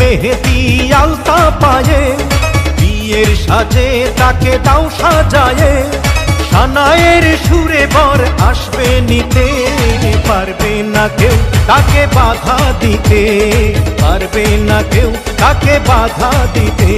মেহেদি আলতা পায়ে, বিয়ের সাজে তাকে দাও সাজায়ে। সানায়ের সুরে বর আসবে নিতে, পারবে না কেউ তাকে বাধা দিতে, পারবে না কেউ তাকে বাধা দিতে।